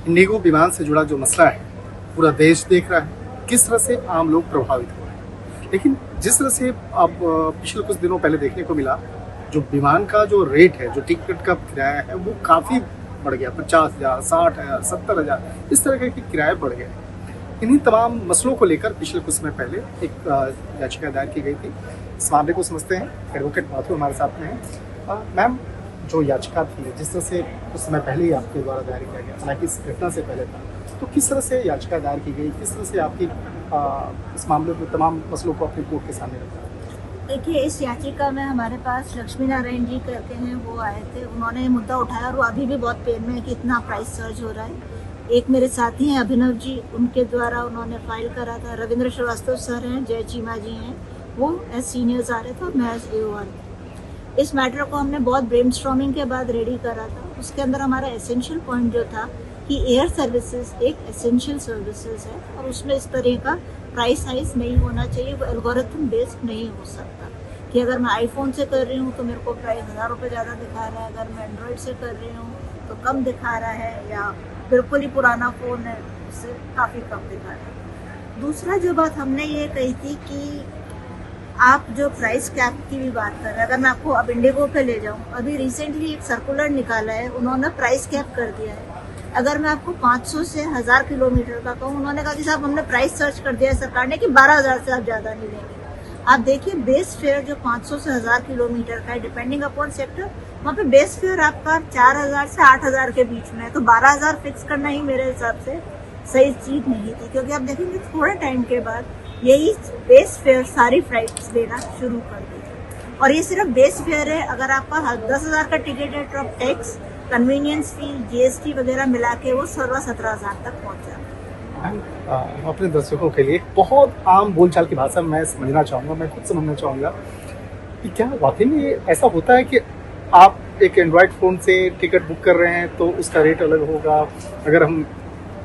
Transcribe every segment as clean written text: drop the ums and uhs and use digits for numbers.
Indigo विमान से जुड़ा जो मसला है पूरा देश देख रहा है, किस तरह से आम लोग प्रभावित हो रहे हैं। लेकिन जिस तरह से अब पिछले कुछ दिनों पहले देखने को मिला, जो विमान का जो रेट है, जो टिकट का किराया है, वो काफ़ी बढ़ गया। 50,000, 60,000, 70,000 इस तरह के किराए बढ़ गए। इन्हीं तमाम मसलों को लेकर पिछले कुछ समय पहले एक याचिका दायर की गई थी। इस मामले को समझते हैं, एडवोकेट माथुर हमारे साथ में हैं। मैम, जो याचिका थी, जिस तरह से कुछ समय पहले ही आपके द्वारा दायर किया गया, हालांकि इस घटना से पहले था, तो किस तरह से याचिका दायर की गई, किस तरह से आपकी इस मामले में तमाम मसलों को अपने कोर्ट के सामने रखा? देखिए, इस याचिका में हमारे पास लक्ष्मी नारायण जी करके हैं, वो आए थे। उन्होंने ये मुद्दा उठाया और वो अभी भी बहुत पेन में है कि इतना प्राइस सर्च हो रहा है। एक मेरे साथी हैं अभिनव जी, उनके द्वारा उन्होंने फाइल करा था। रविंद्र श्रीवास्तव सर हैं, जय चीमा जी हैं, वो एज सीनियर्स आ रहे थे और मैं एज AOR थी। इस मैटर को हमने बहुत ब्रेनस्टॉर्मिंग के बाद रेडी करा था। उसके अंदर हमारा एसेंशियल पॉइंट जो था कि एयर सर्विसेज एक एसेंशियल सर्विसेज है और उसमें इस तरह का प्राइस हाइस नहीं होना चाहिए। वो एल्गोरिथम बेस्ड नहीं हो सकता कि अगर मैं आईफोन से कर रही हूँ तो मेरे को प्राइस 1000 रुपये ज़्यादा दिखा रहा है, अगर मैं एंड्रॉयड से कर रही हूँ तो कम दिखा रहा है, या बिल्कुल ही पुराना फ़ोन है उससे काफ़ी कम दिखा रहा है। दूसरा जो बात हमने ये कही थी कि आप जो प्राइस कैप की भी बात कर रहे हैं, अगर मैं आपको अब इंडिगो पे ले जाऊँ, अभी रिसेंटली एक सर्कुलर निकाला है, उन्होंने प्राइस कैप कर दिया है। अगर मैं आपको 500 से 1000 किलोमीटर का कहूँ, उन्होंने कहा कि साहब हमने प्राइस सर्च कर दिया है सरकार ने कि 12,000 से आप ज़्यादा नहीं लेंगे। आप देखिए, बेस फेयर जो 500 से 1000 किलोमीटर का है, डिपेंडिंग अपॉन सेक्टर, वहाँ पे बेस फेयर आपका 4000 से 8000 के बीच में है। तो 12,000 फिक्स करना ही मेरे हिसाब से सही चीज़ नहीं थी, क्योंकि आप देखेंगे थोड़े टाइम के बाद यही बेस फेयर सारी फ्लाइट्स देना शुरू कर देगी। और ये सिर्फ बेस फेयर है। अगर आपका 10,000 का टिकट है तो टैक्स, कन्वीनियंस फी, GST वगैरह मिला के वो 16-17,000 तक पहुँच जाता है। अपने दर्शकों के लिए बहुत आम बोलचाल की भाषा में मैं समझना चाहूँगा, मैं खुद समझना चाहूँगा कि क्या वाकई में ये ऐसा होता है कि आप एक एंड्रॉयड फ़ोन से टिकट बुक कर रहे हैं तो उसका रेट अलग होगा, अगर हम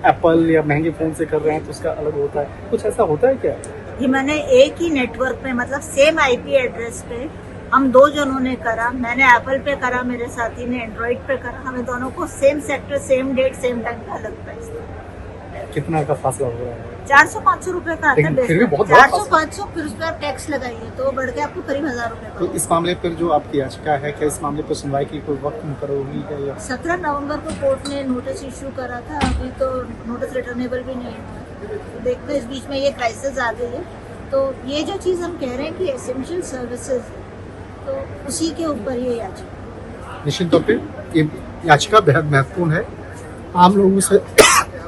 एप्पल या महंगे फ़ोन से कर रहे हैं तो उसका अलग होता है, कुछ ऐसा होता है क्या? ये मैंने एक ही नेटवर्क पे, मतलब सेम IP एड्रेस पे हम दो जनों ने करा। मैंने एप्पल पे करा, मेरे साथी ने एंड्रॉइड पे करा। हमें दोनों को same sector, same date, same time का अलग प्राइस था। कितना का फासला हो रहा है? 400-500 रुपए का आता है। फिर भी बहुत बड़ा 400-500, फिर उस पर टैक्स लगाइए तो बढ़ के आपको करीब 1000 रुपए तो इस मामले पर जो आपकी याचिका है, क्या इस मामले पर सुनवाई की कोई वक्त मुकर्रर हुई है या? 17 नवंबर को कोर्ट ने नोटिस इश्यू करा था। अभी तो नोटिस रिटर्नेबल भी नहीं है। तो देखते इस बीच में ये क्राइसिस आ गई है। तो ये जो चीज़ हम कह रहे हैं कि एसेंशियल सर्विसेज है, तो उसी के ऊपर ये याचिका। निश्चित तौर पे ये याचिका बेहद महत्वपूर्ण है, आम लोगों से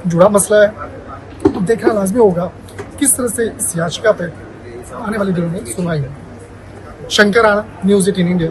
जुड़ा मसला है। तो देखना लाजमी होगा किस तरह से इस याचिका पर आने वाले दिनों में सुनवाई है। शंकर आनंद, न्यूज़ 18 इंडिया।